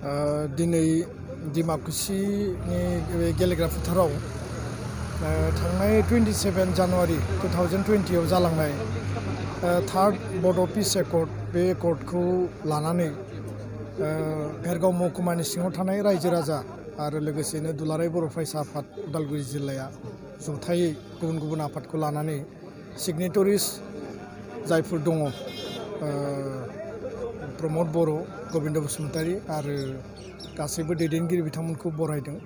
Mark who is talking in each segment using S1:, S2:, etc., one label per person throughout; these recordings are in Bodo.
S1: दिनै डिमाकुसिनि गेलेग्रा फोथाराव थांनाय 27 जानुवारि 2020 आव जालांनाय थार्ड बड' पिस एकर्ड बे एकर्डखौ लानानै भेरगाव महकुमानि सिङाव थानाय रायजो राजा आरो लोगोसेनो दुलाराय बर' फरायसा आफाद उदालगुरि जिल्लाया जथायै गुबुन गुबुन आफादखौ लानानै सिगनेटरिस जायफोर दङ प्रमद बर', गबिन्द बसुमतारी आरो गासैबो दैदेनगिरि बिथांमोनखौ बरायदों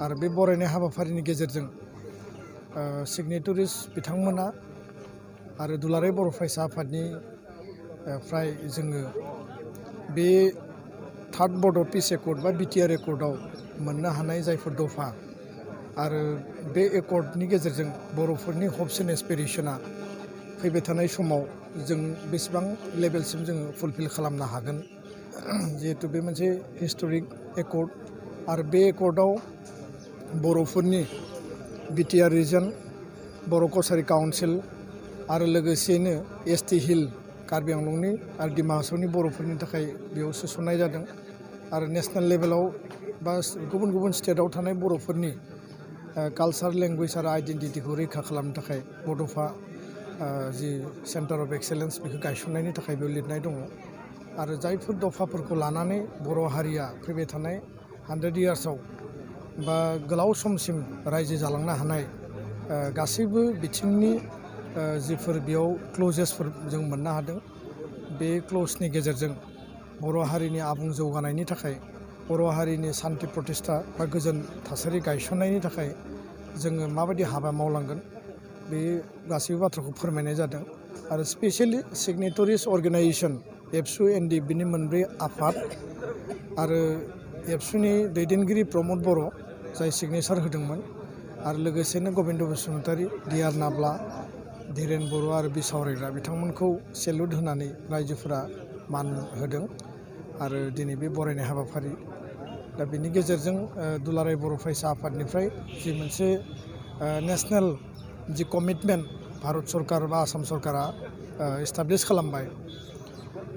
S1: आरो बे बरायनाय हाबाफारिनि गेजेरजों सिगनेटरिस बिथांमोना आरो दुलाराय बर' फरायसा आफादनि फ्राय जोङो बे थार्ड बड' पिस एकर्ड बा बिटिआर एकर्डआव मोननो हानाय जायफोर दफा आरो बे एकर्डनि गेजेरजों बर'फोरनि हप्स एन्ड एसपिरेशना फैबाय थानाय समाव जों बेसेबां लेभेलसिम जोङो फुलफिल खालामनो हागोन जिहेतु बे मोनसे हिस्ट'रिक एकर्ड आरो बे एकर्डआव बर'फोरनि बिटिआर रिजन बर' कसारि काउन्सिल आरो लोगोसेयैनो एसटि हिल कार्बि आंलंनि आरो डिमा हासावनि बर'फोरनि थाखाय बेयाव सोसननाय जादों आरो नेसनेल लेभेलाव बा गुबुन गुबुन स्टेटआव थानाय बर'फोरनि कालचार लेंगुवेज आरो आइडेन्टिटिखौ रैखा खालामनो थाखाय बड'फा जि सेन्टार अफ एक्सेलेन्स बेखौ गायसननायनि थाखाय बेयाव लिरनाय दङ आरो जायफोर दफाफोरखौ लानानै बर' हारिया फैबाय थानाय 100 इयार्सआव बा गोलाव समसिम रायजो जालांनो हानाय गासैबो बिथिंनि जिफोर बेयाव क्लजेसफोर जों मोननो हादों बे क्लजनि गेजेरजों बर' हारिनि आबुं जौगानायनि थाखाय बर' हारिनि सान्थि प्रतिष्ठा बा गोजोन थासारि गायसननायनि थाखाय जोङो माबायदि हाबा मावलांगोन बे गासैबो बाथ्राखौ फोरमायनाय जादों आरो स्पेसियेलि सिगनेटरिस अर्गेनाइजेसन एबसु एनडि बिनि मोनब्रै आफाद आरो एबसुनि दैदेनगिरि प्रमद बर' जाय सिगनेसार होदोंमोन आरो लोगोसेनो गबिन्द बसुमतारी डिआर नाब्ला धीरेन बर' आरो बिसावरायग्रा बिथांमोनखौ सेलुट होनानै रायजोफोरा मान होदों आरो दिनै बे बरायनाय हाबाफारि दा बेनि गेजेरजों दुलाराय बर' फरायसा आफादनिफ्राय जि मोनसे नेसनेल जि कमिटमेन्ट भारत सरकार बा आसाम सरकारा एस्टाब्लिश खालामबाय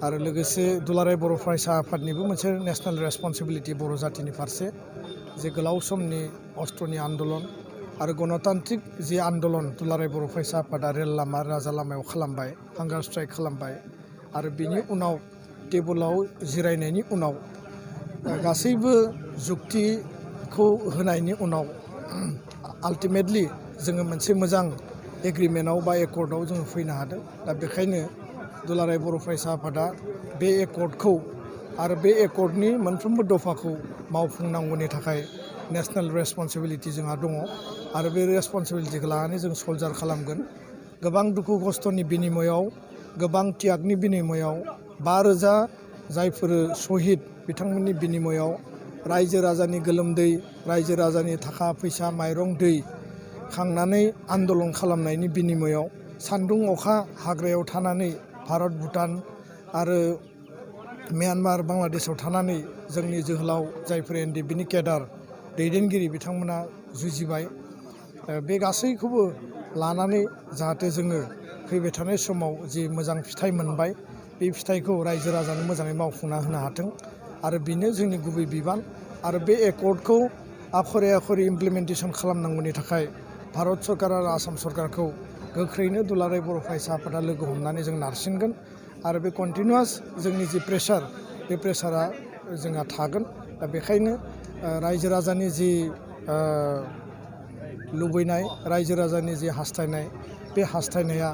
S1: आरो लोगोसे दुलाराय बर' फरायसा आफादनिबो मोनसे नेसनेल रेसपन्सिबिलिटि बर' जातिनि फारसे जे गोलाव समनि अस्ट्रनि आन्दलन आरो गणतान्त्रिक जि आन्दलन दुलाराय बर' फरायसा आफादा रेल लामा राजा लामायाव खालामबाय हांगार स्ट्राइक खालामबाय आरो बिनि उनाव टेबोलाव जिरायनायनि उनाव गासैबो जुक्तिखौ होनायनि उनाव आल्टिमेटलि जोङो मोनसे मोजां एग्रिमेन्टआव बा एकर्डआव जोङो फैनो हादों दा बेखायनो दुलाराय बर' फरायसा आफादा बे एकर्डखौ आरो बे एकर्डनि मोनफ्रोमबो दफाखौ मावफुंनांगौनि थाखाय नेसनेल रेसपन्सिबिलिटि जोंहा दङ आरो बे रेसपन्सिबिलिटिखौ लानानै जों सल्जार खालामगोन गोबां दुखु खस्थ'नि बिनिमयआव गोबां त्यागनि बिनिमयआव 5,000 जायफोर सहिद बिथांमोननि बिनिमयआव रायजो राजानि गोलोमदै रायजो राजानि थाखा फैसा माइरं दै खांनानै आन्दलन खालामनायनि बिनिमयआव सान्दुं अखा हाग्रायाव थानानै भारत भुटान आरो म्यानमार बांलादेशआव थानानै जोंनि जोहोलाव जायफोर एनडिएफबिनि केडार दैदेनगिरि बिथांमोना जुजिबाय बे गासैखौबो लानानै जाहाथे जोङो फैबाय थानाय समाव जि मोजां फिथाइ मोनबाय बे फिथाइखौ रायजो राजानो मोजाङै मावफुंना होनो हाथों आरो बेनो जोंनि गुबै बिबान आरो बे एकर्डखौ आखरे आखरे इमप्लिमेन्टेसन खालामनांगौनि थाखाय भारत सरकार आरो आसाम सरकारखौ गोख्रैनो दुलाराय बर' फरायसा आफादा लोगो हमनानै जों नारसिनगोन आरो बे कन्टिनिउआस जोंनि जि प्रेसार बे प्रेसारा जोंहा थागोन दा बेखायनो रायजो राजानि जि लुबैनाय रायजो राजानि जि हास्थायनाय बे हास्थायनाया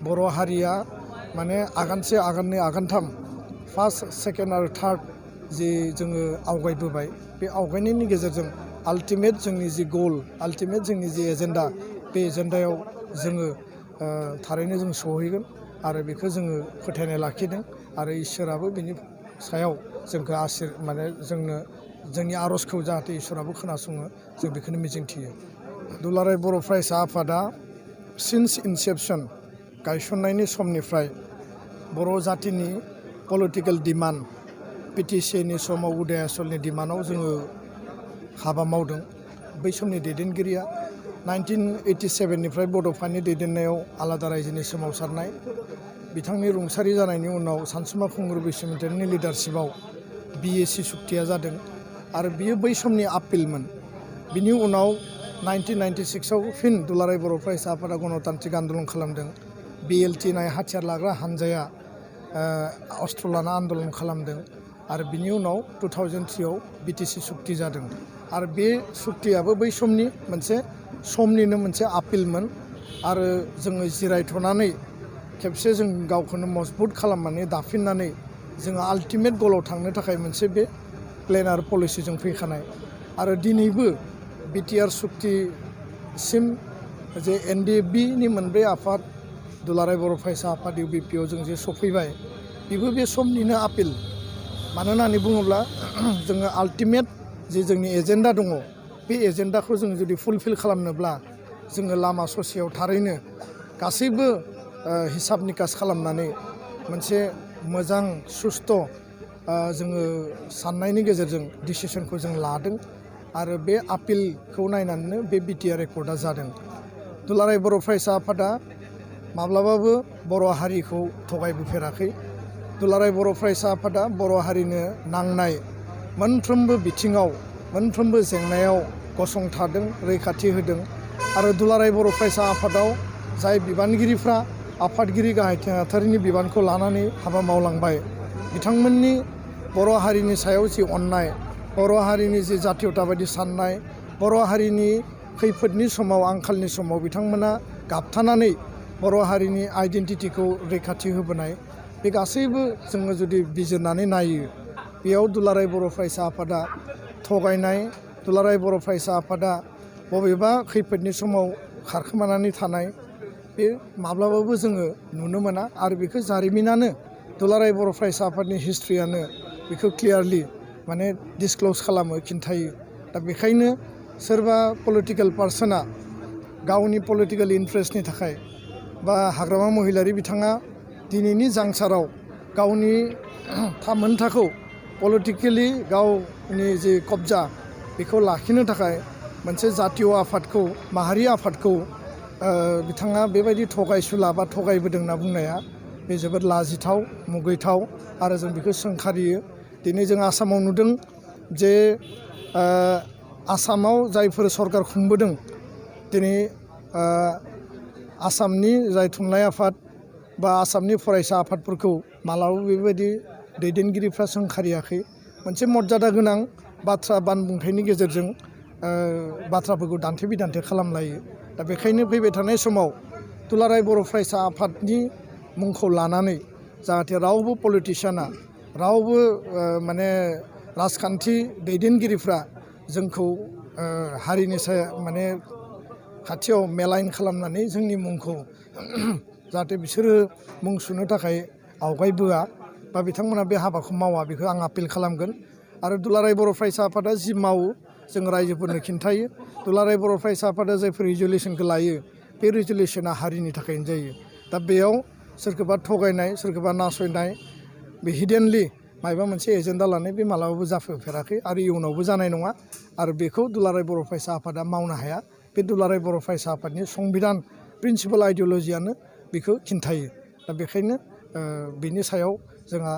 S1: बर' हारिया माने आगानसे आगाननै आगानथाम फार्स्ट सेकेन्ड आरो थार्ड जि जोङो आवगायबोबाय बे आवगायनायनि गेजेरजों आल्टिमेट जोंनि जि गल आल्टिमेट जोंनि जि एजेन्डा बे एजेन्डायाव जोङो थारैनो जों सहैगोन आरो बेखौ जोङो फोथायनाय लाखिदों आरो इसोराबो बिनि सायाव जोंखौ माने जोंनो जोंनि आर'जखौ जाहाथे इसोराबो खोनासङो जों बेखौनो मिजिंथियो दुलाराय बर' फरायसा आफादा सिन्स इनसेपसन गायसननायनि समनिफ्राय बर' जातिनि पलिटिकेल डिमान्ड पिटिसिनि समाव उदय आसलनि डिमान्डआव जोङो हाबा मावदों बै समनि दैदेनगिरिया 1987निफ्राय बड'फानि दैदेननायाव आलादा रायजोनि सोमावसारनाय बिथांनि रुंसारि जानायनि उनाव सानसुमा खुंगुर बैसोमुतियारिनि लिडारशिपआव BAC सुक्तिया जादों आरो बियो बै समनि आपिलमोन। बिनि उनाव 1996आव फिन दुलाराय बर' फरायसा आफादा गणतान्त्रिक आन्दलन खालामदों। BLT नाय हाथियार लाग्रा हानजाया अस्त्र लाना आन्दलन खालामदों आरो बिनि उनाव 2003आव BTC सुक्ति जादों आरो बे सुक्तियाबो बै समनि समनिनो मोनसे आपिलमोन आरो जोङो जिरायथ'नानै खेबसे जों गावखौनो मजबुत खालामनानै दाफिननानै जोङो आल्टिमेट गलाव थांनो थाखाय मोनसे बे प्लेन आरो पलिसिजों फैखानाय आरो दिनैबो BTR सुक्तिसिम जे NDFB-नि मोनब्रै आफाद दुलाराय बर' फरायसा आफाद UBP-आव जों जे सफैबाय बेबो बे समनिनो आपिल। मानो होननानै बुङोब्ला जोङो आल्टिमेट जे जोंनि एजेन्डा दङ बे एजेन्डाखौ जों जुदि फुलफिल खालामनोब्ला जोङो लामा ससेयाव थारैनो गासैबो हिसाब निकास खालामनानै मोनसे मोजां सुस्थ' जोङो साननायनि गेजेरजों डिसिसनखौ जों लादों आरो बे आपिलखौ नायनानैनो बे BTR एकर्डआ जादों। दुलाराय बर' फरायसा आफादा माब्लाबाबो बर' हारिखौ थगायबोफेराखै। दुलाराय बर' फरायसा आफादा बर' हारिनो नांनाय मोनफ्रोमबो बिथिङाव मोनफ्रोमबो जेंनायाव गसंथादों, रैखाथि होदों आरो दुलाराय बर' फरायसा आफादाव जाय बिबानगिरिफ्रा आफादगिरि गाहाय नेहाथारिनि बिबानखौ लानानै हाबा मावलांबाय बिथांमोननि बर' हारिनि सायाव जि अननाय, बर' हारिनि जि जातीयताबादि साननाय, बर' हारिनि खैफोदनि समाव आंखालनि समाव बिथांमोना गाबथानानै बर' हारिनि आइडेन्टिटिखौ रैखाथि होबोनाय बे गासैबो जोङो जुदि बिजिरनानै नायो बेयाव दुलाराय बर' फरायसा आफादा थगायनाय, दुलाराय बर' फरायसा आफादा बबेबा खैफोदनि समाव खारखोमानानै थानाय बे माब्लाबाबो जोङो नुनो मोना आरो बेखौ जारिमिनानो दुलाराय बर' फरायसा आफादनि हिस्ट्रियानो बेखौ क्लियारलि डिसक्ल'ज खालामो, खिन्थायो। दा बेखायनो सोरबा पलिटिकेल पार्सना गावनि पलिटिकेल इन्ट्रेस्टनि थाखाय बा हाग्रामा महिलारि बिथाङा दिनैनि जांसाराव गावनि थामोनथाखौ पलिटिकेलि गावनि जे कब्जा बेखौ लाखिनो थाखाय मोनसे जातीय आफादखौ, माहारि आफादखौ बिथाङा बेबायदि थगायसुला बा थगायबोदों होनना बुंनाया बे जोबोद लाजिथाव, मुगैथाव आरो जों बेखौ सोंखारियो। दिनै जों आसामाव नुदों जे आसामाव जायफोर सरकार खुंबोदों दिनै आसामनि जाय थुनलाइ आफाद बा आसामनि फरायसा आफादफोरखौ मालाबाबो बेबायदि दैदेनगिरिफ्रा सोंखारियाखै। मोनसे मर्यादा गोनां बाथ्रा बानबुंथायनि गेजेरजों बाथ्राफोरखौ दान्थे बिदान्थे खालामलायो। दा बेखायनो फैबाय थानाय समाव दुलाराय बर' फरायसा आफादनि मुंखौ लानानै जाहाथे रावबो पलिटिसियाना, रावबो राजखान्थि दैदेनगिरिफ्रा जोंखौ हारिनि खाथियाव मेलाइन खालामनानै जोंनि मुंखौ जाहाथे बिसोरो मुं सुनो थाखाय आवगायबोआ बा बिथांमोना बे हाबाखौ मावा बेखौ आं आपिल खालामगोन। आरो दुलाराय बर' फरायसा आफादा जि मावो जों रायजोफोरनो खिन्थायो। दुलाराय बर' फरायसा आफादा जायफोर रिजुलेसनखौ लायो बे रिजुलेसना हारिनि थाखायनो जायो। दा बेयाव सोरखौबा थगायनाय, सोरखौबा नासयनाय, बे हिडेनलि माबा मोनसे एजेन्डा लानाय बे मालाबाबो जाफेराखै आरो इयुनावबो जानाय नङा आरो बेखौ दुलाराय बर' फरायसा आफादा मावनो हाया। बे दुलाराय बर' फरायसा आफादनि संबिधान प्रिन्सिपाल आइडिअलजियानो बेखौ खिन्थायो। दा बेखायनो बिनि सायाव जोंहा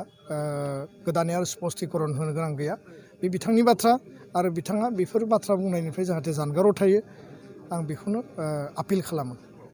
S1: गोदानै आरो स्पष्टीकरन होनो गोनां गैया। बे बिथांनि बाथ्रा आरो बिथाङा बेफोर बाथ्रा बुंनायनिफ्राय जाहाथे जानगाराव थायो आं बेखौनो आपिल खालामो।